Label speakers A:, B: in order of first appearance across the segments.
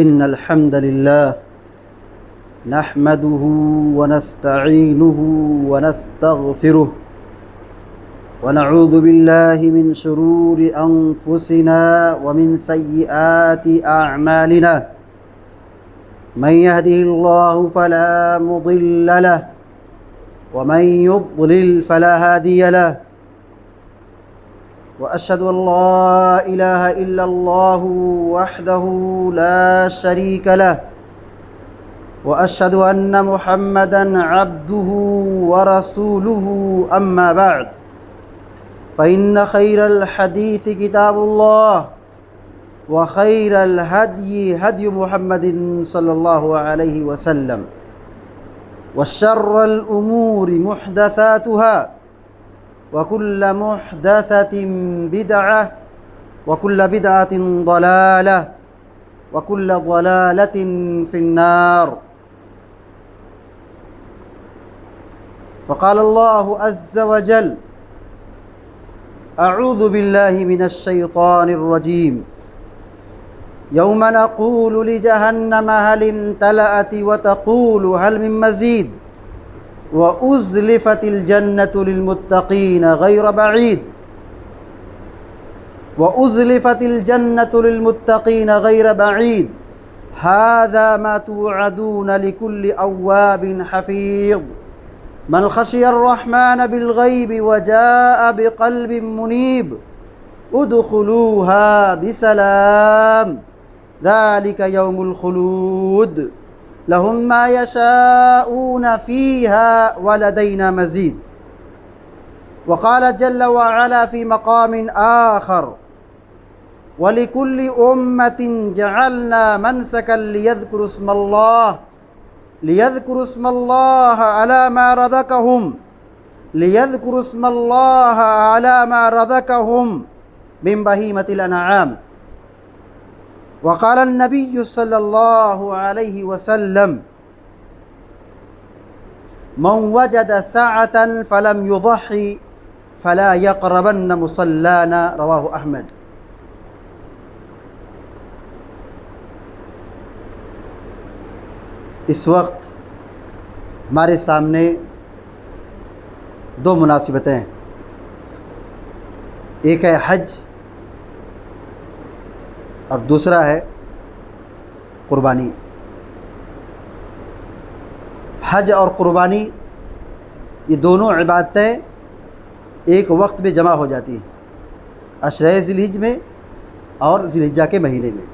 A: إن الحمد لله نحمده ونستعينه ونستغفره ونعوذ بالله من شرور أنفسنا ومن سيئات أعمالنا من يهده الله فلا مضل له ومن يضلل فلا هادي له وأشهد أن لا إله إلا الله وحده لا شريك له وأشهد أن محمدًا عبده ورسوله أما بعد فإن خير الحديث كتاب الله وخير الهدي هدي محمد صلى الله عليه وسلم وشر الأمور محدثاتها وكل محدثة بدعة وكل بدعة ضلالة وكل ضلالة في النار فقال الله عز وجل أعوذ بالله من الشيطان الرجيم يوم نقول لجهنم هل امتلأت وتقول هل من مزيد وأزلفت الجنة للمتقين غير بعيد وأزلفت الجنة للمتقين غير بعيد هذا ما توعدون لكل أواب حفيظ من خشي الرحمن بالغيب وجاء بقلب منيب ادخلوها بسلام ذلك يوم الخلود لهم ما يشاءون فيها ولدينا مزيد وقال جل وعلا في مقام آخر ولكل أمة جعلنا منسكا ليذكروا اسم الله على ما رزقهم من بهيمة الأنعام وقال النبي صلى الله عليه وسلم من وجد سعة فلم يضحي فلا يقربن مصلانا رواہ احمد۔ اس وقت ہمارے سامنے دو مناسبتیں ہیں، ایک ہے حج اور دوسرا ہے قربانی۔ حج اور قربانی یہ دونوں عبادتیں ایک وقت میں جمع ہو جاتی ہیں، عشرہ ذی الحجہ میں اور ذی الحجہ کے مہینے میں۔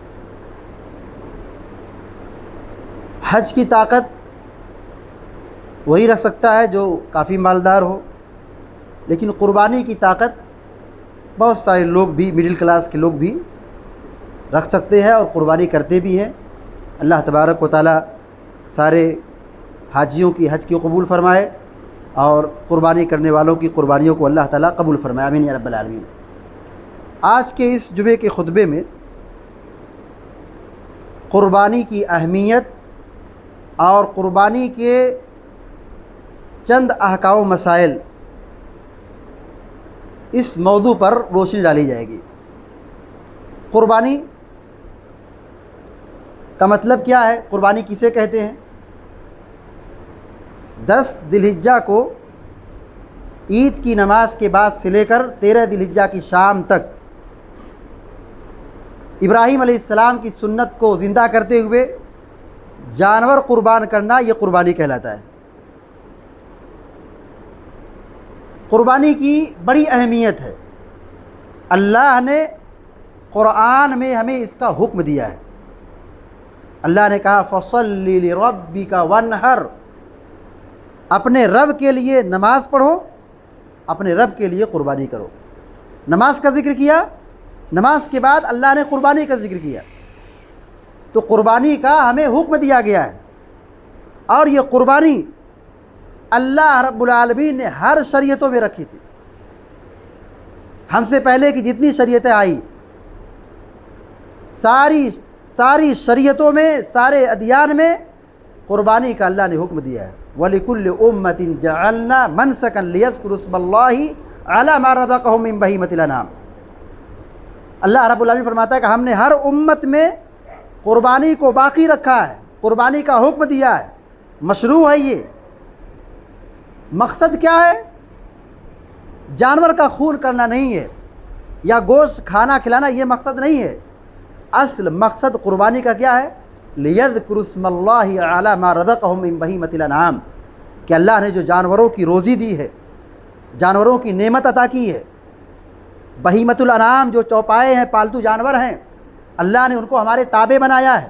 A: حج کی طاقت وہی رکھ سکتا ہے جو کافی مالدار ہو، لیکن قربانی کی طاقت بہت سارے لوگ بھی، مڈل کلاس کے لوگ بھی رکھ سکتے ہیں اور قربانی کرتے بھی ہیں۔ اللہ تبارک و تعالی سارے حاجیوں کی حج کی قبول فرمائے اور قربانی کرنے والوں کی قربانیوں کو اللہ تعالی قبول فرمائے، آمین یا رب العالمین۔ آج کے اس جمعے کے خطبے میں قربانی کی اہمیت اور قربانی کے چند احکام و مسائل، اس موضوع پر روشنی ڈالی جائے گی۔ قربانی کا مطلب کیا ہے؟ قربانی کسے کہتے ہیں؟ 10 ذی الحجہ کو عید کی نماز کے بعد سے لے کر 13 ذی الحجہ کی شام تک ابراہیم علیہ السلام کی سنت کو زندہ کرتے ہوئے جانور قربان کرنا یہ قربانی کہلاتا ہے۔ قربانی کی بڑی اہمیت ہے، اللہ نے قرآن میں ہمیں اس کا حکم دیا ہے۔ اللہ نے کہا فَصَلِّ لِرَبِّكَ وَانْحَرْ، اپنے رب کے لیے نماز پڑھو، اپنے رب کے لیے قربانی کرو۔ نماز کا ذکر کیا، نماز کے بعد اللہ نے قربانی کا ذکر کیا، تو قربانی کا ہمیں حکم دیا گیا ہے۔ اور یہ قربانی اللہ رب العالمین نے ہر شریعتوں میں رکھی تھی۔ ہم سے پہلے کی جتنی شریعتیں آئی، ساری شریعتوں میں، سارے ادیان میں قربانی کا اللہ نے حکم دیا ہے۔ وَلِكُلِّ أُمَّةٍ جَعَلْنَا مَنْسَكًا لِيَذْكُرُوا اسْمَ اللَّهِ عَلَى مَا رَزَقَهُم مِّن بَهِيمَةِ الْأَنْعَامِ۔ اللہ رب العالمین فرماتا ہے کہ ہم نے ہر امت میں قربانی کو باقی رکھا ہے، قربانی کا حکم دیا ہے، مشروع ہے یہ۔ مقصد کیا ہے؟ جانور کا خون کرنا نہیں ہے یا گوشت کھانا کھلانا، یہ مقصد نہیں ہے۔ اصل مقصد قربانی کا کیا ہے؟ لِيَذْكُرُوا اسْمَ اللَّهِ عَلَىٰ مَا رَزَقَهُم مِّن بَهِيمَةِ الْأَنْعَامِ، کہ اللہ نے جو جانوروں کی روزی دی ہے، جانوروں کی نعمت عطا کی ہے، بہیمۃ الانعام جو چوپائے ہیں، پالتو جانور ہیں، اللہ نے ان کو ہمارے تابع بنایا ہے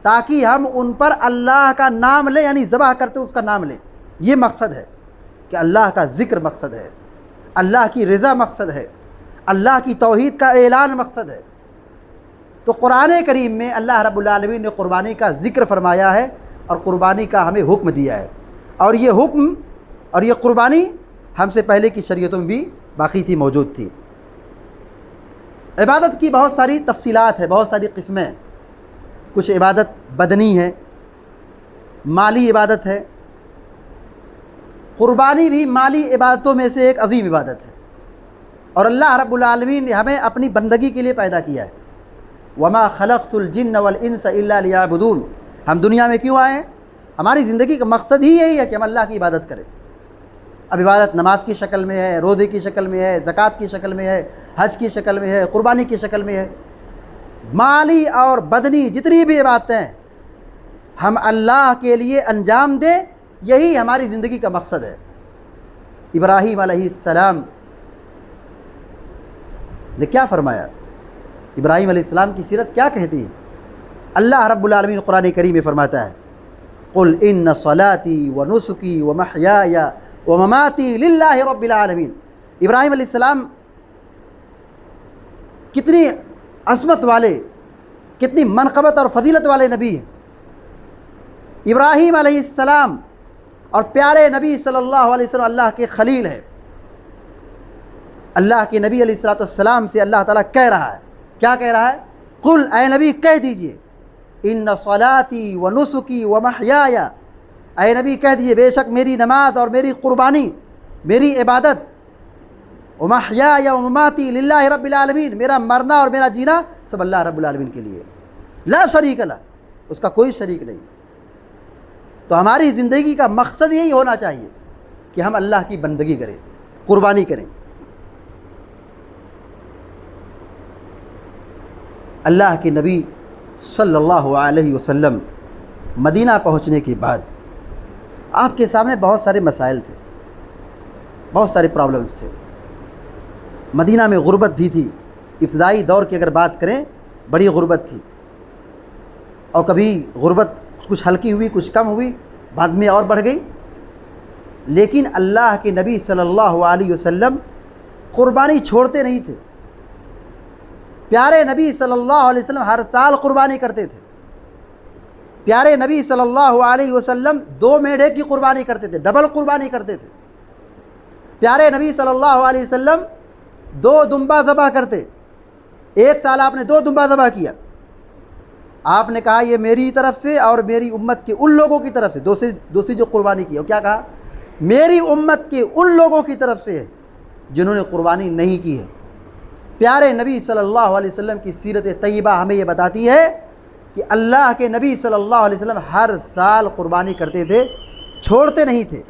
A: تاکہ ہم ان پر اللہ کا نام لیں، یعنی ذبح کرتے اس کا نام لیں۔ یہ مقصد ہے کہ اللہ کا ذکر مقصد ہے، اللہ کی رضا مقصد ہے، اللہ کی توحید کا اعلان مقصد ہے۔ تو قرآن کریم میں اللہ رب العالمین نے قربانی کا ذکر فرمایا ہے اور قربانی کا ہمیں حکم دیا ہے، اور یہ حکم اور یہ قربانی ہم سے پہلے کی شریعتوں میں بھی باقی تھی، موجود تھی۔ عبادت کی بہت ساری تفصیلات ہیں، بہت ساری قسمیں ہیں۔ کچھ عبادت بدنی ہے، مالی عبادت ہے۔ قربانی بھی مالی عبادتوں میں سے ایک عظیم عبادت ہے، اور اللہ رب العالمین نے ہمیں اپنی بندگی کے لیے پیدا کیا ہے۔ وما خلقت الجن والانس الا لیعبدون، ہم دنیا میں کیوں آئے ہیں؟ ہماری زندگی کا مقصد ہی یہی ہے کہ ہم اللہ کی عبادت کریں۔ اب عبادت نماز کی شکل میں ہے، روزے کی شکل میں ہے، زکوٰۃ کی شکل میں ہے، حج کی شکل میں ہے، قربانی کی شکل میں ہے۔ مالی اور بدنی جتنی بھی عبادتیں ہیں ہم اللہ کے لیے انجام دیں، یہی ہماری زندگی کا مقصد ہے۔ ابراہیم علیہ السلام نے کیا فرمایا؟ ابراہیم علیہ السلام کی سیرت کیا کہتی ہے؟ اللہ رب العالمین قرآن کریم میں فرماتا ہے قل ان صلاتی ونسکی ومحیای ومماتی للہ رب العالمین۔ ابراہیم علیہ السلام کتنی عظمت والے، کتنی منقبت اور فضیلت والے نبی ہیں۔ ابراہیم علیہ السلام اور پیارے نبی صلی اللہ علیہ وسلم اللہ کے خلیل ہیں۔ اللہ کے نبی علیہ السلام سے اللہ تعالیٰ کہہ رہا ہے، کیا کہہ رہا ہے؟ قل، اے نبی کہہ دیجئے، ان صلاتی و نسکی و محیای، اے نبی کہہ دیجئے بے شک میری نماز اور میری قربانی، میری عبادت، و محیای و مماتی للہ رب العالمین، میرا مرنا اور میرا جینا سب اللہ رب العالمین کے لیے، لا شریک لہ، اس کا کوئی شریک نہیں۔ تو ہماری زندگی کا مقصد یہی ہونا چاہیے کہ ہم اللہ کی بندگی کریں، قربانی کریں۔ اللہ کے نبی صلی اللہ علیہ وسلم مدینہ پہنچنے کے بعد آپ کے سامنے بہت سارے مسائل تھے، بہت سارے پرابلمس تھے۔ مدینہ میں غربت بھی تھی، ابتدائی دور کی اگر بات کریں بڑی غربت تھی، اور کبھی غربت کچھ ہلکی ہوئی، کچھ کم ہوئی، بعد میں اور بڑھ گئی۔ لیکن اللہ کے نبی صلی اللہ علیہ وسلم قربانی چھوڑتے نہیں تھے۔ پیارے نبی صلی اللہ علیہ وسلم ہر سال قربانی کرتے تھے۔ پیارے نبی صلی اللہ علیہ وسلم 2 میڑھے کی قربانی کرتے تھے، ڈبل قربانی کرتے تھے۔ پیارے نبی صلی اللہ علیہ وسلم 2 دمبا ذبح کرتے، ایک سال آپ نے 2 دمبا ذبح کیا۔ آپ نے کہا یہ میری طرف سے اور میری امت کے ان لوگوں کی طرف سے، دوسری جو قربانی کی، اور کیا کہا؟ میری امت کے ان لوگوں کی طرف سے جنہوں نے قربانی نہیں کی ہے۔ پیارے نبی صلی اللہ علیہ وسلم کی سیرت طیبہ ہمیں یہ بتاتی ہے کہ اللہ کے نبی صلی اللہ علیہ وسلم ہر سال قربانی کرتے تھے، چھوڑتے نہیں تھے۔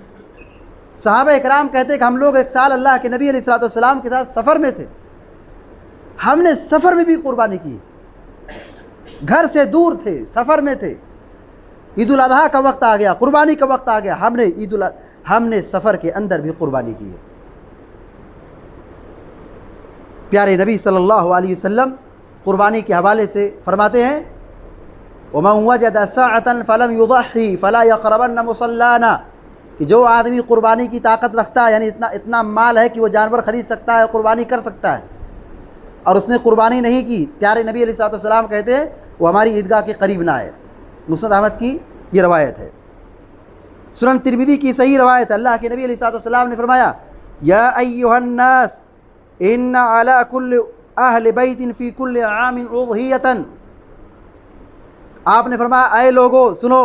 A: صحابہ اکرام کہتے کہ ہم لوگ ایک سال اللہ کے نبی علیہ السلام کے ساتھ سفر میں تھے، ہم نے سفر میں بھی قربانی کی، گھر سے دور تھے، سفر میں تھے، عید الاضحیٰ کا وقت آ گیا، قربانی کا وقت آ گیا، ہم نے سفر کے اندر بھی قربانی کی ہے۔ پیارے نبی صلی اللہ علیہ وسلم قربانی کے حوالے سے فرماتے ہیں وَمَنْ وَجَدَ سَاعَةً فَلَمْ يُضَحِّ فَلَا يَقْرَبَنَّ مُصَلَّانَا، کہ جو آدمی قربانی کی طاقت رکھتا ہے، یعنی اتنا مال ہے کہ وہ جانور خرید سکتا ہے، قربانی کر سکتا ہے، اور اس نے قربانی نہیں کی، پیارے نبی علیہ السلام کہتے ہیں وہ ہماری عیدگاہ کے قریب نہ آئے۔ مسند احمد کی یہ روایت ہے، سنن ترمذی کی صحیح روایت ہے۔ اللہ کے نبی علیہ السلام نے فرمایا یا ایھا الناس ان علی کل اہل بیت فی کل عام اضحیۃ، آپ نے فرمایا اے لوگو سنو،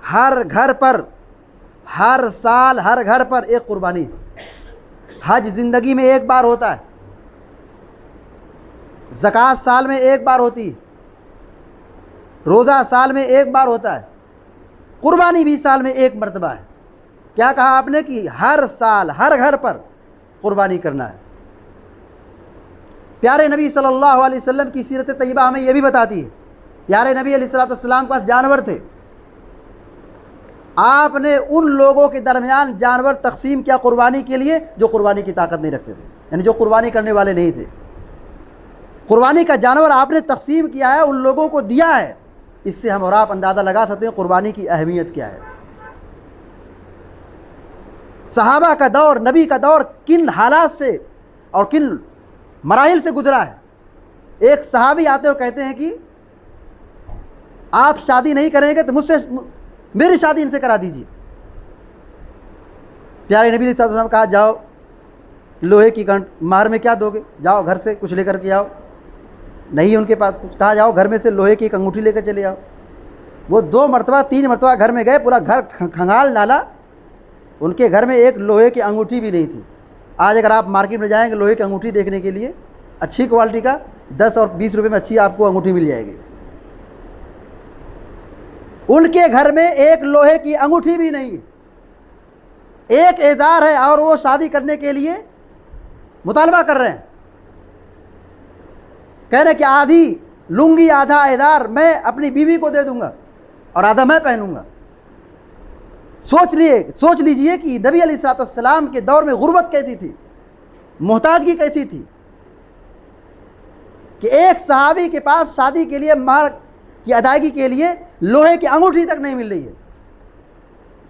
A: ہر گھر پر، ہر سال ہر گھر پر ایک قربانی۔ حج زندگی میں ایک بار ہوتا ہے، زکوٰۃ سال میں ایک بار ہوتی ہے، روزہ سال میں ایک بار ہوتا ہے، قربانی بھی سال میں ایک مرتبہ ہے۔ کیا کہا آپ نے کہ ہر سال ہر گھر پر قربانی کرنا ہے۔ پیارے نبی صلی اللہ علیہ وسلم کی سیرت طیبہ ہمیں یہ بھی بتاتی ہے، پیارے نبی علیہ السلام کے پاس جانور تھے، آپ نے ان لوگوں کے درمیان جانور تقسیم کیا قربانی کے لیے جو قربانی کی طاقت نہیں رکھتے تھے، یعنی جو قربانی کرنے والے نہیں تھے۔ قربانی کا جانور آپ نے تقسیم کیا ہے، ان لوگوں کو دیا ہے۔ اس سے ہم اور آپ اندازہ لگا سکتے ہیں قربانی کی اہمیت کیا ہے۔ صحابہ کا دور، نبی کا دور کن حالات سے اور کن مراحل سے گزرا ہے۔ ایک صحابی آتے اور کہتے ہیں کہ آپ شادی نہیں کریں گے تو مجھ سے میری شادی ان سے کرا دیجیے۔ پیارے نبی صلی اللہ علیہ وسلم کہا جاؤ لوہے کی مہر میں کیا دو گے، جاؤ گھر سے کچھ لے کر کے آؤ۔ نہیں ان کے پاس کچھ، کہا جاؤ گھر میں سے لوہے کی ایک انگوٹھی لے کر چلے آؤ۔ وہ 2 مرتبہ 3 مرتبہ گھر میں گئے، پورا گھر کھنگال ڈالا، ان کے گھر میں ایک لوہے کی انگوٹھی بھی نہیں تھی۔ آج اگر آپ مارکیٹ میں جائیں گے لوہے کی انگوٹھی دیکھنے کے لیے اچھی کوالٹی کا 10 اور 20 روپے میں اچھی آپ کو انگوٹھی مل جائے گی، ان کے گھر میں ایک لوہے کی انگوٹھی بھی نہیں، ایک اعزار ہے اور وہ شادی کرنے کے لیے مطالبہ کر رہے ہیں، کہہ رہے ہیں کہ آدھی لنگی آدھا اعزار میں اپنی بیوی کو دے دوں گا اور آدھا میں پہنوں گا۔ سوچ لیجئے کہ نبی علیہ السلام کے دور میں غربت کیسی تھی، محتاجگی کیسی تھی، کہ ایک صحابی کے پاس شادی کے لیے مہر کی ادائیگی کے لیے لوہے کی انگوٹھی تک نہیں مل رہی ہے۔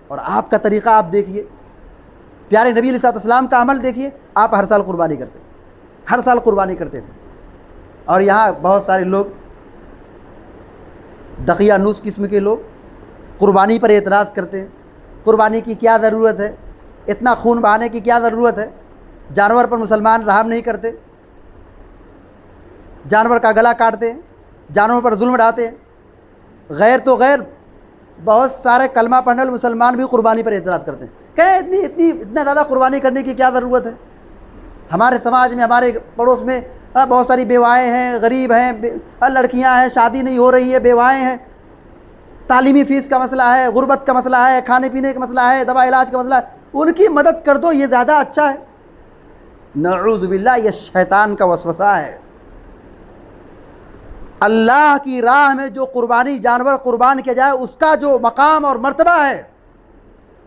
A: اور آپ کا طریقہ آپ دیکھیے، پیارے نبی علیہ السلام کا عمل دیکھیے، آپ ہر سال قربانی کرتے، ہر سال قربانی کرتے تھے۔ اور یہاں بہت سارے لوگ دقیانوس قسم کے لوگ قربانی پر اعتراض کرتے ہیں، قربانی کی کیا ضرورت ہے، اتنا خون بہانے کی کیا ضرورت ہے، جانور پر مسلمان رحم نہیں کرتے، جانور کا گلا کاٹتے ہیں، جانوروں پر ظلم ڈھاتے ہیں۔ غیر تو غیر بہت سارے کلمہ پڑھنے والے مسلمان بھی قربانی پر اعتراض کرتے ہیں، کہ اتنا زیادہ قربانی کرنے کی کیا ضرورت ہے۔ ہمارے سماج میں، ہمارے پڑوس میں بہت ساری بیوائیں ہیں، غریب ہیں، لڑکیاں ہیں، شادی نہیں ہو رہی ہے، بیوائیں ہیں، تعلیمی فیس کا مسئلہ ہے، غربت کا مسئلہ ہے، کھانے پینے کا مسئلہ ہے، دوا علاج کا مسئلہ ہے، ان کی مدد کر دو، یہ زیادہ اچھا ہے۔ نعوذ باللہ، یہ شیطان کا وسوسہ ہے۔ اللہ کی راہ میں جو قربانی جانور قربان کیا جائے، اس کا جو مقام اور مرتبہ ہے،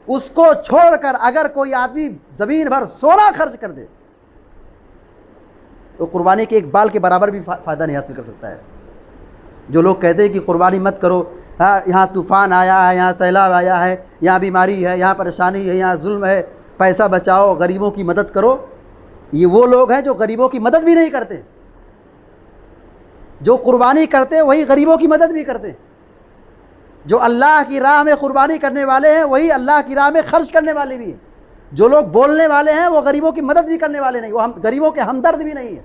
A: اس کو چھوڑ کر اگر کوئی آدمی زمین بھر سونا خرچ کر دے تو قربانی کے ایک بال کے برابر بھی فائدہ نہیں حاصل کر سکتا ہے۔ جو لوگ کہتے ہیں کہ قربانی مت کرو، یہاں طوفان آیا ہے، یہاں سیلاب آیا ہے، یہاں بیماری ہے، یہاں پریشانی ہے، یہاں ظلم ہے، پیسہ بچاؤ، غریبوں کی مدد کرو، یہ وہ لوگ ہیں جو غریبوں کی مدد بھی نہیں کرتے۔ جو قربانی کرتے وہی غریبوں کی مدد بھی کرتے۔ جو اللہ کی راہ میں قربانی کرنے والے ہیں وہی اللہ کی راہ میں خرچ کرنے والے بھی ہیں۔ جو لوگ بولنے والے ہیں وہ غریبوں کی مدد بھی کرنے والے نہیں، وہ غریبوں کے ہمدرد بھی نہیں ہیں۔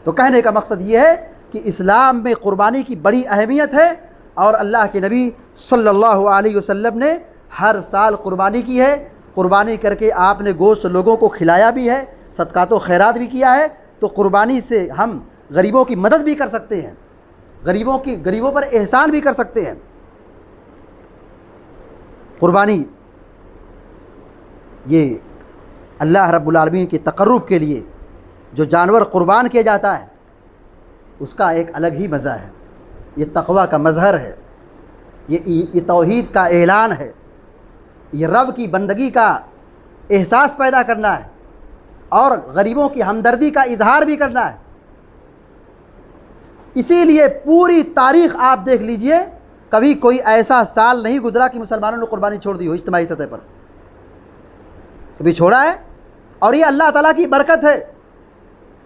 A: تو کہنے کا مقصد یہ ہے کہ اسلام میں قربانی کی بڑی اہمیت ہے، اور اللہ کے نبی صلی اللہ علیہ وسلم نے ہر سال قربانی کی ہے۔ قربانی کر کے آپ نے گوشت لوگوں کو کھلایا بھی ہے، صدقات و خیرات بھی کیا ہے۔ تو قربانی سے ہم غریبوں کی مدد بھی کر سکتے ہیں، غریبوں پر احسان بھی کر سکتے ہیں۔ قربانی یہ اللہ رب العالمین کے تقرب کے لیے جو جانور قربان کیا جاتا ہے اس کا ایک الگ ہی مزہ ہے۔ یہ تقویٰ کا مظہر ہے، یہ توحید کا اعلان ہے، یہ رب کی بندگی کا احساس پیدا کرنا ہے، اور غریبوں کی ہمدردی کا اظہار بھی کرنا ہے۔ اسی لیے پوری تاریخ آپ دیکھ لیجئے، کبھی کوئی ایسا سال نہیں گزرا کہ مسلمانوں نے قربانی چھوڑ دی ہو اجتماعی سطح پر، کبھی چھوڑا ہے۔ اور یہ اللہ تعالیٰ کی برکت ہے،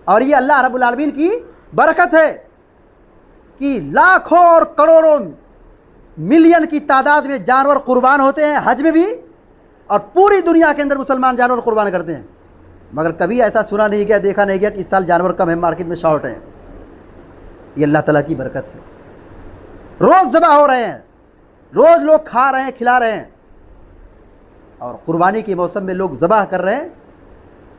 A: اور یہ اللہ رب العالمین کی برکت ہے کہ لاکھوں اور کروڑوں ملین کی تعداد میں جانور قربان ہوتے ہیں حج میں بھی، اور پوری دنیا کے اندر مسلمان جانور قربان کرتے ہیں، مگر کبھی ایسا سنا نہیں گیا، دیکھا نہیں گیا کہ اس سال جانور کم ہے، مارکیٹ میں شارٹ ہیں۔ یہ اللہ تعالیٰ کی برکت ہے۔ روز ذبح ہو رہے ہیں، روز لوگ کھا رہے ہیں، کھلا رہے ہیں، اور قربانی کے موسم میں لوگ ذبح کر رہے ہیں،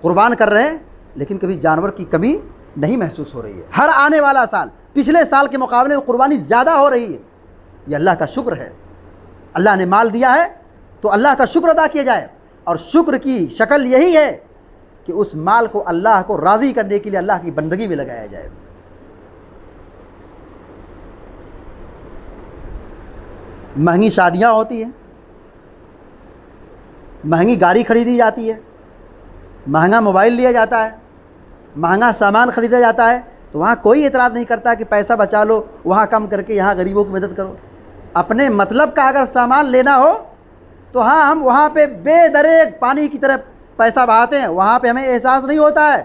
A: قربان کر رہے ہیں، لیکن کبھی جانور کی کمی نہیں محسوس ہو رہی ہے۔ ہر آنے والا سال پچھلے سال کے مقابلے میں قربانی زیادہ ہو رہی ہے۔ یہ اللہ کا شکر ہے۔ اللہ نے مال دیا ہے تو اللہ کا شکر ادا کیا جائے، اور شکر کی شکل یہی ہے کہ اس مال کو اللہ کو راضی کرنے کے لیے اللہ کی بندگی میں لگایا جائے۔ مہنگی شادیاں ہوتی ہیں، مہنگی گاڑی خریدی جاتی ہے، مہنگا موبائل لیا جاتا ہے، مہنگا سامان خریدا جاتا ہے، تو وہاں کوئی اعتراض نہیں کرتا کہ پیسہ بچا لو، وہاں کم کر کے یہاں غریبوں کی مدد کرو۔ اپنے مطلب کا اگر سامان لینا ہو تو ہاں ہم وہاں پہ بے دریغ پانی کی طرح پیسہ بہاتے ہیں، وہاں پہ ہمیں احساس نہیں ہوتا ہے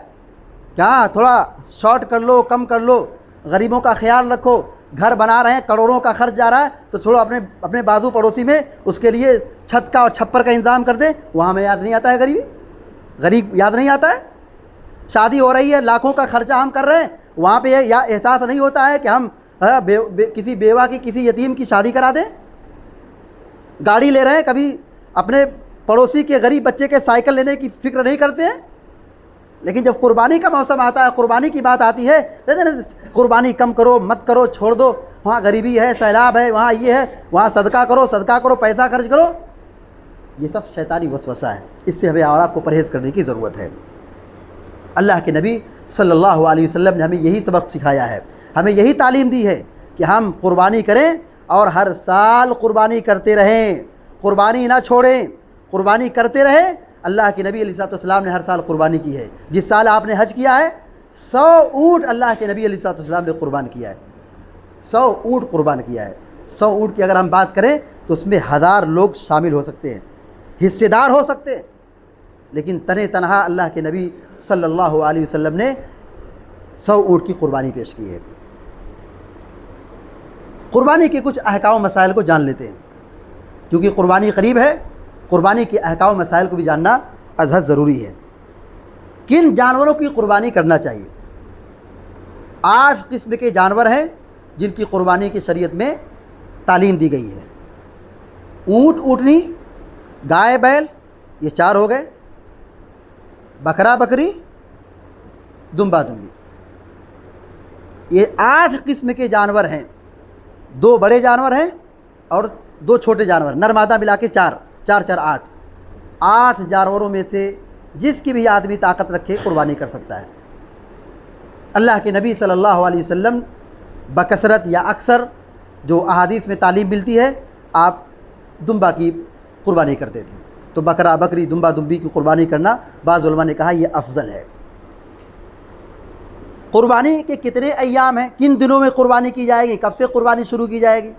A: کہ ہاں تھوڑا شارٹ کر لو، کم کر لو، غریبوں کا خیال رکھو۔ گھر بنا رہے ہیں، کروڑوں کا خرچ جا رہا ہے، تو چھوڑو اپنے بازو پڑوسی میں اس کے لیے چھت کا اور چھپر کا انتظام کر دیں۔ وہاں ہمیں یاد نہیں آتا ہے غریب یاد نہیں آتا ہے۔ شادی ہو رہی ہے، لاکھوں کا خرچہ ہم کر رہے ہیں، وہاں پہ یہ احساس نہیں ہوتا ہے کہ ہم کسی بیوہ کی، کسی یتیم کی شادی کرا دیں۔ گاڑی لے رہے ہیں، کبھی اپنے پڑوسی کے غریب بچے کے سائیکل لینے کی فکر نہیں کرتے ہیں۔ لیکن جب قربانی کا موسم آتا ہے، قربانی کی بات آتی ہے، قربانی کم کرو، مت کرو، چھوڑ دو، وہاں غریبی ہے، سیلاب ہے، وہاں یہ ہے، وہاں صدقہ کرو، پیسہ خرچ کرو، یہ سب شیطانی وسوسہ ہے۔ اس سے ہمیں اور آپ کو پرہیز کرنے کی ضرورت ہے۔ اللہ کے نبی صلی اللہ علیہ وسلم نے ہمیں یہی سبق سکھایا ہے، ہمیں یہی تعلیم دی ہے کہ ہم قربانی کریں اور ہر سال قربانی کرتے رہیں، قربانی نہ چھوڑیں، قربانی کرتے رہیں۔ اللہ کے نبی علیہ السلام نے ہر سال قربانی کی ہے۔ جس سال آپ نے حج کیا ہے، 100 اونٹ اللہ کے نبی علیہ السلام نے قربان کیا ہے، 100 اونٹ قربان کیا ہے۔ 100 اونٹ کی اگر ہم بات کریں تو اس میں 1000 لوگ شامل ہو سکتے ہیں، حصے دار ہو سکتے ہیں، لیکن تنہا اللہ کے نبی صلی اللہ علیہ وسلم نے 100 اونٹ کی قربانی پیش کی ہے۔ قربانی کے کچھ احکام و مسائل کو جان لیتے ہیں، کیونکہ قربانی قریب ہے، قربانی کے احکام و مسائل کو بھی جاننا از حد ضروری ہے۔ کن جانوروں کی قربانی کرنا چاہیے؟ 8 قسم کے جانور ہیں جن کی قربانی کی شریعت میں تعلیم دی گئی ہے۔ اونٹ اونٹنی، گائے بیل، یہ 4 ہو گئے، بکرا بکری، دمبا دمبی، یہ 8 قسم کے جانور ہیں۔ 2 بڑے جانور ہیں اور 2 چھوٹے جانور، نر مادہ ملا کے 4 8 جانوروں میں سے جس کی بھی آدمی طاقت رکھے قربانی کر سکتا ہے۔ اللہ کے نبی صلی اللہ علیہ وسلم بکثرت یا اکثر جو احادیث میں تعلیم ملتی ہے، آپ دمبا کی قربانی کرتے تھے، تو بکرا بکری، دمبا دمبی کی قربانی کرنا بعض علماء نے کہا یہ افضل ہے۔ قربانی کے کتنے ایام ہیں، کن دنوں میں قربانی کی جائے گی، کب سے قربانی شروع کی جائے گی؟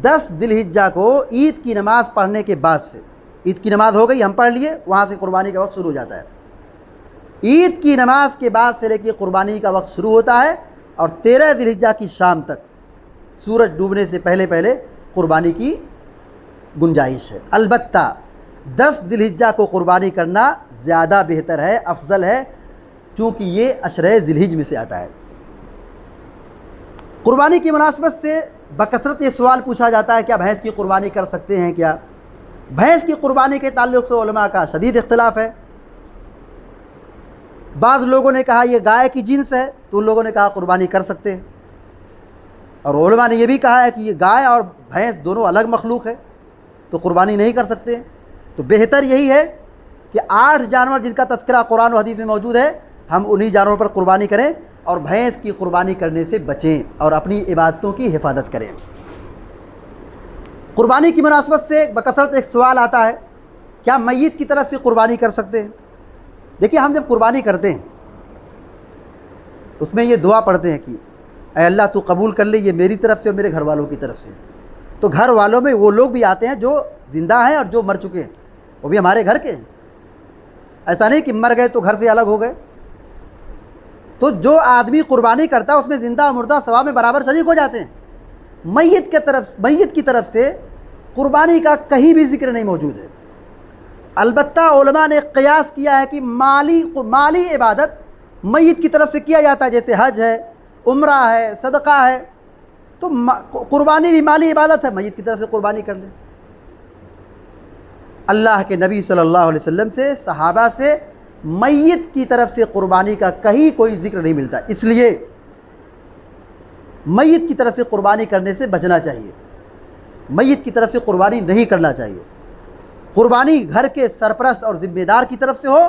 A: 10 ذی الحجہ کو عید کی نماز پڑھنے کے بعد سے، عید کی نماز ہو گئی، ہم پڑھ لیے، وہاں سے قربانی کا وقت شروع ہو جاتا ہے۔ عید کی نماز کے بعد سے لے کے قربانی کا وقت شروع ہوتا ہے، اور 13 ذی الحجہ کی شام تک، سورج ڈوبنے سے پہلے قربانی کی گنجائش ہے۔ البتہ 10 ذی الحجہ کو قربانی کرنا زیادہ بہتر ہے، افضل ہے، چونکہ یہ عشرۂ ذی الحجہ میں سے آتا ہے۔ قربانی کی مناسبت سے بکثرت یہ سوال پوچھا جاتا ہے، کیا بھینس کی قربانی کر سکتے ہیں کیا؟ بھینس کی قربانی کے تعلق سے علماء کا شدید اختلاف ہے۔ بعض لوگوں نے کہا یہ گائے کی جنس ہے، تو ان لوگوں نے کہا قربانی کر سکتے ہیں، اور علماء نے یہ بھی کہا ہے کہ یہ گائے اور بھینس دونوں الگ مخلوق ہے، تو قربانی نہیں کر سکتے۔ تو بہتر یہی ہے کہ 8 جانور جن کا تذکرہ قرآن و حدیث میں موجود ہے، ہم انہی جانوروں پر قربانی کریں، اور بھینس کی قربانی کرنے سے بچیں اور اپنی عبادتوں کی حفاظت کریں۔ قربانی کی مناسبت سے بکثرت ایک سوال آتا ہے، کیا میت کی طرف سے قربانی کر سکتے ہیں؟ دیکھیے، ہم جب قربانی کرتے ہیں اس میں یہ دعا پڑھتے ہیں کہ اے اللہ تو قبول کر لے، یہ میری طرف سے اور میرے گھر والوں کی طرف سے۔ تو گھر والوں میں وہ لوگ بھی آتے ہیں جو زندہ ہیں اور جو مر چکے ہیں، وہ بھی ہمارے گھر کے ہیں۔ ایسا نہیں کہ مر گئے تو گھر سے الگ ہو گئے۔ تو جو آدمی قربانی کرتا ہے اس میں زندہ اور مردہ ثواب میں برابر شریک ہو جاتے ہیں۔ میت کی طرف سے قربانی کا کہیں بھی ذکر نہیں موجود ہے۔ البتہ علماء نے قیاس کیا ہے کہ مالی عبادت میت کی طرف سے کیا جاتا ہے، جیسے حج ہے، عمرہ ہے، صدقہ ہے، تو قربانی بھی مالی عبادت ہے، میت کی طرف سے قربانی کر لیں۔ اللہ کے نبی صلی اللہ علیہ وسلم سے، صحابہ سے میت کی طرف سے قربانی کا کہیں کوئی ذکر نہیں ملتا، اس لیے میت کی طرف سے قربانی کرنے سے بچنا چاہیے، میت کی طرف سے قربانی نہیں کرنا چاہیے۔ قربانی گھر کے سرپرست اور ذمہ دار کی طرف سے ہو،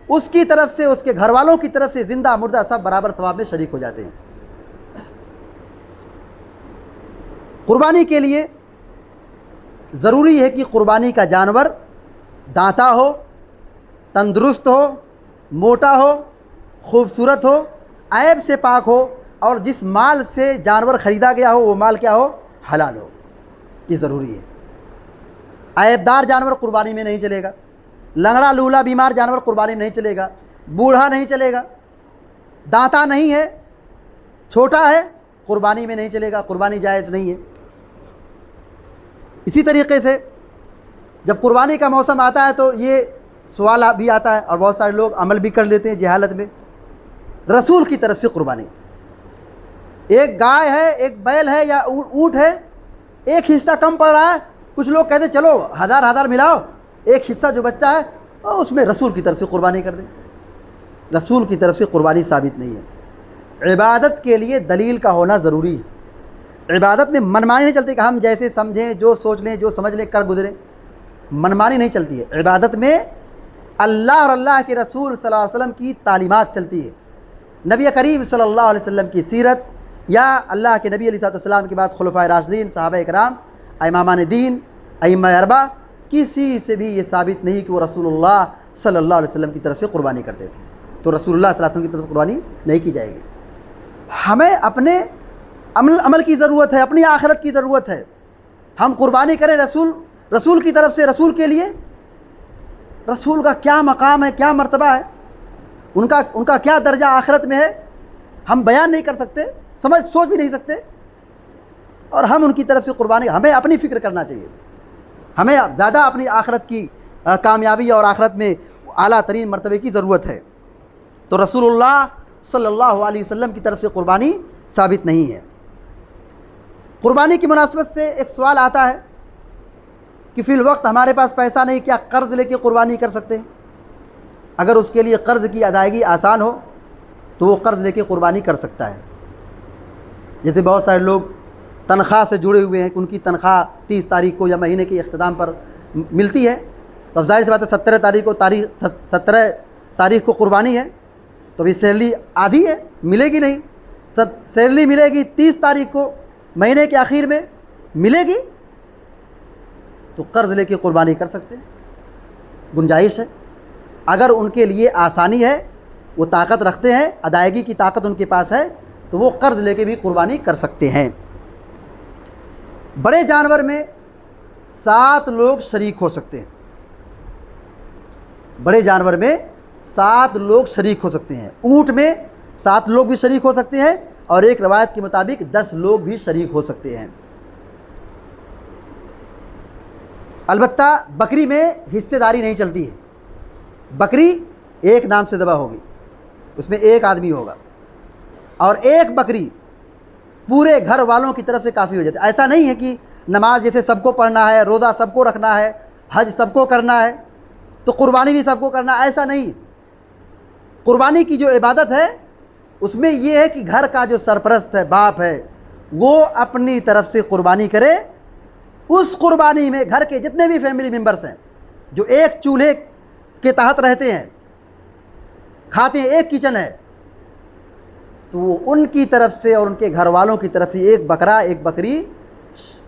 A: اس کی طرف سے، اس کے گھر والوں کی طرف سے زندہ مردہ سب برابر ثواب میں شریک ہو جاتے ہیں۔ قربانی کے لیے ضروری ہے کہ قربانی کا جانور دانتا ہو، تندرست ہو، موٹا ہو، خوبصورت ہو، عیب سے پاک ہو، اور جس مال سے جانور خریدا گیا ہو وہ مال کیا ہو؟ حلال ہو، یہ ضروری ہے۔ عیب دار جانور قربانی میں نہیں چلے گا، لنگڑا لولا بیمار جانور قربانی میں نہیں چلے گا، بوڑھا نہیں چلے گا، دانتا نہیں ہے، چھوٹا ہے، قربانی میں نہیں چلے گا، قربانی جائز نہیں ہے۔ اسی طریقے سے جب قربانی کا موسم آتا ہے تو یہ سوال بھی آتا ہے اور بہت سارے لوگ عمل بھی کر لیتے ہیں جہالت میں، رسول کی طرف سے قربانی، ایک گائے ہے، ایک بیل ہے یا اونٹ ہے، ایک حصہ کم پڑ رہا ہے، کچھ لوگ کہتے چلو ہزار ملاؤ، ایک حصہ جو بچہ ہے اس میں رسول کی طرف سے قربانی کر دیں۔ رسول کی طرف سے قربانی ثابت نہیں ہے۔ عبادت کے لیے دلیل کا ہونا ضروری ہے۔ عبادت میں منمانی نہیں چلتی کہ ہم جیسے سمجھیں، جو سوچ لیں، جو سمجھ لیں کر گزریں، منمانی نہیں چلتی ہے۔ عبادت میں اللہ اور اللہ کے رسول صلی اللہ علیہ وسلم کی تعلیمات چلتی ہے، نبی کریم صلی اللہ علیہ وسلم کی سیرت، یا اللہ کے نبی علیہ السلام کے بعد خلفائے راشدین، صحابہ کرام، امامان دین، ائمہ اربعہ، کسی سے بھی یہ ثابت نہیں کہ وہ رسول اللہ صلی اللہ علیہ وسلم کی طرف سے قربانی کرتے تھے، تو رسول اللہ صلی اللہ علیہ وسلم کی طرف سے قربانی نہیں کی جائے گی۔ ہمیں اپنے عمل کی ضرورت ہے، اپنی آخرت کی ضرورت ہے۔ ہم قربانی کریں رسول کی طرف سے، رسول کے لیے۔ رسول کا کیا مقام ہے، کیا مرتبہ ہے، ان کا کیا درجہ آخرت میں ہے، ہم بیان نہیں کر سکتے، سوچ بھی نہیں سکتے، اور ہم ان کی طرف سے قربانی، ہمیں اپنی فکر کرنا چاہیے، ہمیں زیادہ اپنی آخرت کی کامیابی اور آخرت میں اعلیٰ ترین مرتبے کی ضرورت ہے۔ تو رسول اللہ صلی اللہ علیہ وسلم کی طرف سے قربانی ثابت نہیں ہے۔ قربانی کی مناسبت سے ایک سوال آتا ہے کہ فی الوقت ہمارے پاس پیسہ نہیں، کیا قرض لے کے قربانی کر سکتے ہیں؟ اگر اس کے لیے قرض کی ادائیگی آسان ہو تو وہ قرض لے کے قربانی کر سکتا ہے۔ جیسے بہت سارے لوگ تنخواہ سے جڑے ہوئے ہیں کہ ان کی تنخواہ 30 تاریخ کو یا مہینے کے اختتام پر ملتی ہے، تو اب ظاہر سی بات ہے 17 تاریخ کو قربانی ہے، تو ابھی سیلری آدھی ہے، ملے گی نہیں، سیلری ملے گی 30 تاریخ کو، مہینے کے آخر میں ملے گی، تو قرض لے کے قربانی کر سکتے ہیں، گنجائش ہے۔ اگر ان کے لیے آسانی ہے، وہ طاقت رکھتے ہیں، ادائیگی کی طاقت ان کے پاس ہے، تو وہ قرض لے کے بھی قربانی کر سکتے ہیں۔ بڑے جانور میں 7 لوگ شریک ہو سکتے ہیں، بڑے جانور میں 7 لوگ شریک ہو سکتے ہیں۔ اونٹ میں 7 لوگ بھی شریک ہو سکتے ہیں، اور ایک روایت کے مطابق 10 لوگ بھی شریک ہو سکتے ہیں۔ البتہ بکری میں حصے داری نہیں چلتی ہے، بکری ایک نام سے ذبح ہوگی، اس میں ایک آدمی ہوگا، اور ایک بکری پورے گھر والوں کی طرف سے کافی ہو جاتی ہے۔ ایسا نہیں ہے کہ نماز جیسے سب کو پڑھنا ہے، روزہ سب کو رکھنا ہے، حج سب کو کرنا ہے، تو قربانی بھی سب کو کرنا ہے، ایسا نہیں۔ قربانی کی جو عبادت ہے اس میں یہ ہے کہ گھر کا جو سرپرست ہے، باپ ہے، وہ اپنی طرف سے قربانی کرے۔ اس قربانی میں گھر کے جتنے بھی فیملی ممبرس ہیں جو ایک چولہے کے تحت رہتے ہیں، کھاتے ہیں، ایک کچن ہے، تو وہ ان کی طرف سے اور ان کے گھر والوں کی طرف سے ایک بکرا، ایک بکری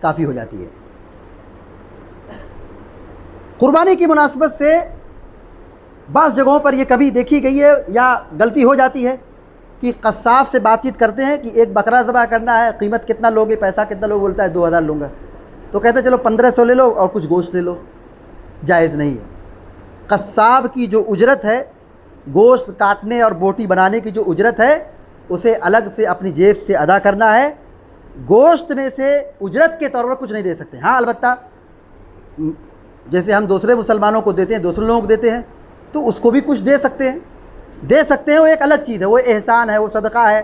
A: کافی ہو جاتی ہے۔ قربانی کی مناسبت سے بعض جگہوں پر یہ کبھی دیکھی گئی ہے یا غلطی ہو جاتی ہے کہ قصاب سے بات چیت کرتے ہیں کہ ایک بکرا ذبح کرنا ہے، قیمت کتنا لوگے، پیسہ کتنا لوگ، بولتا ہے 2000 لوں گا، تو کہتے ہیں چلو 1500 لے لو اور کچھ گوشت لے لو۔ جائز نہیں ہے۔ قصاب کی جو اجرت ہے، گوشت کاٹنے اور بوٹی بنانے کی جو اجرت ہے، اسے الگ سے اپنی جیب سے ادا کرنا ہے، گوشت میں سے اجرت کے طور پر کچھ نہیں دے سکتے۔ ہاں البتہ جیسے ہم دوسرے مسلمانوں کو دیتے ہیں، دوسرے لوگوں کو دیتے ہیں، تو اس کو بھی کچھ دے سکتے ہیں، وہ ایک الگ چیز ہے، وہ احسان ہے، وہ صدقہ ہے،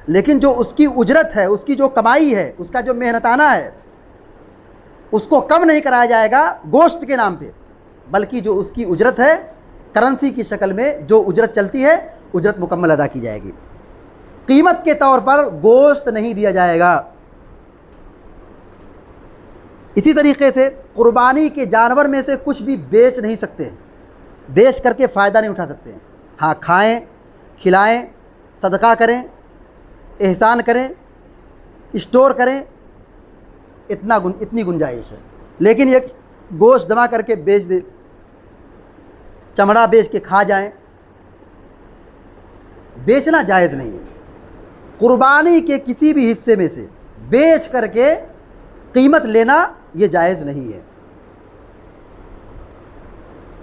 A: لیکن جو اس کی اجرت ہے، اس کی جو کمائی ہے، اس کا جو محنتانہ ہے، اس کو کم نہیں کرایا جائے گا گوشت کے نام پہ، بلکہ جو اس کی اجرت ہے کرنسی کی شکل میں جو اجرت چلتی ہے اجرت مکمل ادا کی جائے گی. قیمت کے طور پر گوشت نہیں دیا جائے گا. اسی طریقے سے قربانی کے جانور میں سے کچھ بھی بیچ نہیں سکتے, بیچ کر کے فائدہ نہیں اٹھا سکتے. ہاں کھائیں, کھلائیں, صدقہ کریں, احسان کریں, اسٹور کریں, اتنی گنجائش ہے. لیکن یہ گوشت جمع کر کے بیچ دے, چمڑا بیچ کے کھا جائیں, بیچنا جائز نہیں ہے. قربانی کے کسی بھی حصے میں سے بیچ کر کے قیمت لینا یہ جائز نہیں ہے.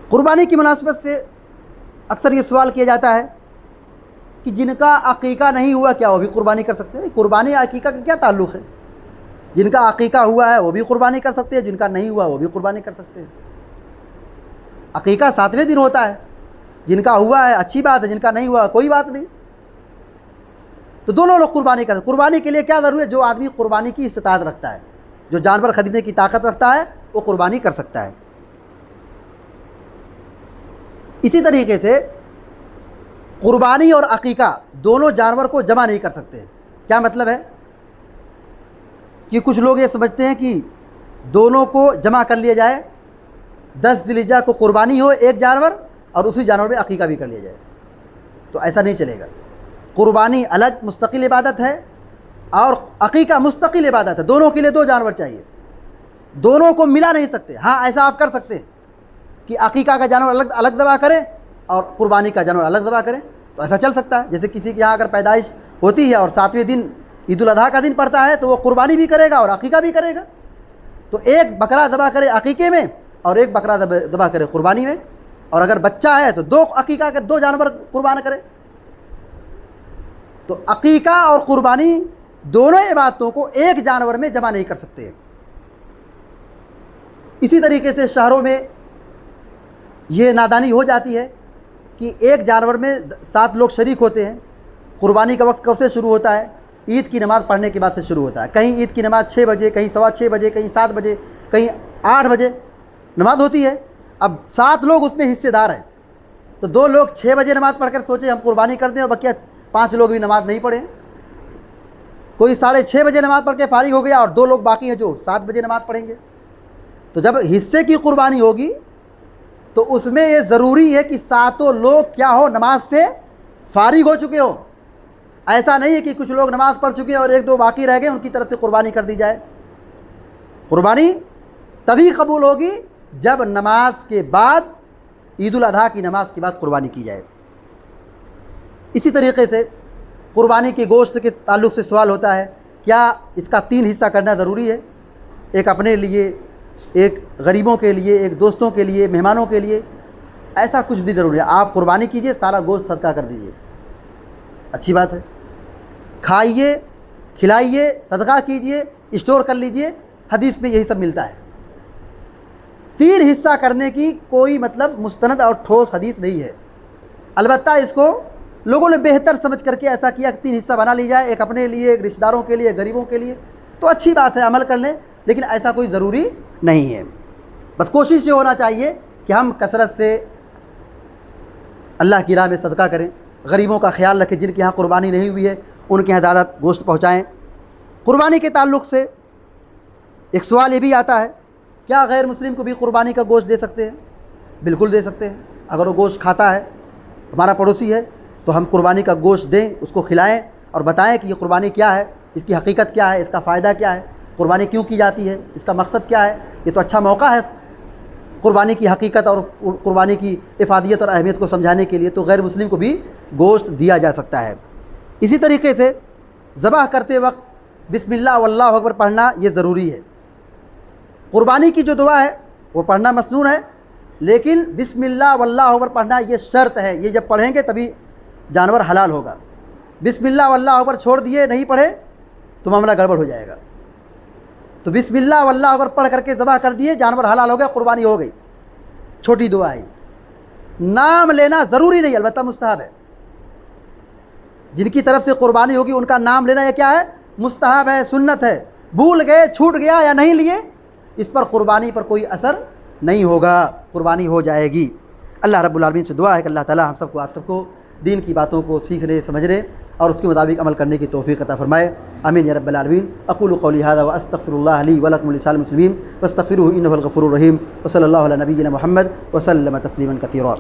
A: قربانی کی مناسبت سے اکثر یہ سوال کیا جاتا ہے کہ جن کا عقیقہ نہیں ہوا کیا وہ بھی قربانی کر سکتے ہیں؟ قربانی عقیقہ کا کیا تعلق ہے؟ جن کا عقیقہ ہوا ہے وہ بھی قربانی کر سکتے ہیں, جن کا نہیں ہوا وہ بھی قربانی کر سکتے ہیں. عقیقہ 7ویں دن ہوتا ہے, جن کا ہوا ہے اچھی بات ہے, جن کا نہیں ہوا کوئی بات نہیں. تو دونوں لوگ قربانی کرتے ہیں. قربانی کے لیے کیا ضروری ہے؟ جو آدمی قربانی کی استطاعت رکھتا ہے, جو جانور خریدنے کی طاقت رکھتا ہے وہ قربانی کر سکتا ہے. اسی طریقے سے قربانی اور عقیقہ دونوں جانور کو جمع نہیں کر سکتے. کیا مطلب ہے؟ کہ کچھ لوگ یہ سمجھتے ہیں کہ دونوں کو جمع کر لیا جائے, 10 ذی الحجہ کو قربانی ہو ایک جانور اور اسی جانور میں عقیقہ بھی کر لیا جائے. تو ایسا نہیں چلے گا. قربانی الگ مستقل عبادت ہے اور عقیقہ مستقل عبادت ہے. دونوں کے لیے 2 جانور چاہیے, دونوں کو ملا نہیں سکتے. ہاں ایسا آپ کر سکتے ہیں کہ عقیقہ کا جانور الگ ذبح کریں اور قربانی کا جانور الگ ذبح کریں, تو ایسا چل سکتا ہے. جیسے کسی کے یہاں اگر پیدائش ہوتی ہے اور 7ویں دن عید الاضحیٰ کا دن پڑتا ہے تو وہ قربانی بھی کرے گا اور عقیقہ بھی کرے گا. تو ایک بکرا ذبح کرے عقیقے میں اور ایک بکرا ذبح کرے قربانی میں, اور اگر بچہ ہے تو 2 عقیقہ کر 2 جانور قربان کرے. تو عقیقہ اور قربانی دونوں عبادتوں کو ایک جانور میں جمع نہیں کر سکتے. اسی طریقے سے شہروں میں یہ نادانی ہو جاتی ہے کہ ایک جانور میں 7 لوگ شریک ہوتے ہیں. قربانی کا وقت کب سے شروع ہوتا ہے؟ عید کی نماز پڑھنے کے بعد سے شروع ہوتا ہے. کہیں عید کی نماز 6 بجے, کہیں 6:15 بجے, کہیں 7 بجے, کہیں 8 بجے نماز ہوتی ہے. اب 7 لوگ اس میں حصے دار ہیں, تو 2 لوگ 6 بجے نماز پڑھ کر سوچے ہم قربانی کر دیں اور بقیہ 5 لوگ بھی نماز نہیں پڑھیں. کوئی 6:30 بجے نماز پڑھ کے فارغ ہو گیا اور 2 لوگ باقی ہیں جو 7 بجے نماز پڑھیں گے. تو جب حصے کی قربانی ہوگی تو اس میں یہ ضروری ہے کہ 7 لوگ کیا ہو, نماز سے فارغ ہو چکے ہو. ایسا نہیں ہے کہ کچھ لوگ نماز پڑھ چکے ہیں اور 1-2 باقی رہ گئے, ان کی طرف سے قربانی کر دی جائے. قربانی تبھی قبول ہوگی جب نماز کے بعد, عید الاضحیٰ کی نماز کے بعد قربانی کی جائے. اسی طریقے سے قربانی کے گوشت کے تعلق سے سوال ہوتا ہے کیا اس کا 3 حصہ کرنا ضروری ہے؟ ایک اپنے لیے, ایک غریبوں کے لیے, ایک دوستوں کے لیے, مہمانوں کے لیے. ایسا کچھ بھی ضروری ہے. آپ قربانی کیجئے, سارا گوشت صدقہ کر دیجئے, اچھی بات ہے. کھائیے, کھلائیے, صدقہ کیجئے, اسٹور کر لیجئے. حدیث میں یہی سب ملتا ہے. 3 حصہ کرنے کی کوئی مطلب مستند اور ٹھوس حدیث نہیں ہے. البتہ اس کو لوگوں نے بہتر سمجھ کر کے ایسا کیا کہ 3 حصہ بنا لی جائے, ایک اپنے لیے, ایک رشتہ داروں کے لیے, غریبوں کے لیے. تو اچھی بات ہے, عمل کر لیں, لیکن ایسا کوئی ضروری نہیں ہے. بس کوشش یہ ہونا چاہیے کہ ہم کثرت سے اللہ کی راہ میں صدقہ کریں, غریبوں کا خیال رکھیں, جن کے یہاں قربانی نہیں ہوئی ہے ان کے یہاں زیادہ گوشت پہنچائیں. قربانی کے تعلق سے ایک سوال یہ بھی آتا ہے, کیا غیر مسلم کو بھی قربانی کا گوشت دے سکتے ہیں؟ بالکل دے سکتے ہیں. اگر وہ گوشت کھاتا ہے, ہمارا پڑوسی ہے, تو ہم قربانی کا گوشت دیں, اس کو کھلائیں اور بتائیں کہ یہ قربانی کیا ہے, اس کی حقیقت کیا ہے, اس کا فائدہ کیا ہے, قربانی کیوں کی جاتی ہے, اس کا مقصد کیا ہے. یہ تو اچھا موقع ہے قربانی کی حقیقت اور قربانی کی افادیت اور اہمیت کو سمجھانے کے لیے. تو غیر مسلم کو بھی گوشت دیا جا سکتا ہے. اسی طریقے سے ذبح کرتے وقت بسم اللہ واللہ اکبر پڑھنا یہ ضروری ہے. قربانی کی جو دعا ہے وہ پڑھنا مسنون ہے, لیکن بسم اللہ واللہ اکبر پڑھنا یہ شرط ہے. یہ جب پڑھیں گے تبھی جانور حلال ہوگا. بسم اللہ واللہ اکبر چھوڑ دیے, نہیں پڑھے تو معاملہ گڑبڑ ہو جائے گا. تو بسم اللہ واللہ اکبر پڑھ کر کے ذبح کر دیے, جانور حلال ہو گیا, قربانی ہو گئی. چھوٹی دعا ہے. نام لینا ضروری نہیں, البتہ مستحب ہے. جن کی طرف سے قربانی ہوگی ان کا نام لینا یہ کیا ہے؟ مستحب ہے, سنت ہے. بھول گئے, چھوٹ گیا یا نہیں لیے, اس پر قربانی پر کوئی اثر نہیں ہوگا, قربانی ہو جائے گی. اللہ رب العالمین سے دعا ہے کہ اللہ تعالی ہم سب کو آپ سب کو دین کی باتوں کو سیکھنے سمجھنے اور اس کے مطابق عمل کرنے کی توفیق عطا فرمائے، آمین یا رب العالمین۔ اقول قولی ھذا واستغفر اللہ لی ولکم ولسائر المسلمین فاستغفروہ انہ هو الغفور الرحیم، وصلی اللہ علی نبینا محمد وسلم تسلیما کثیرا۔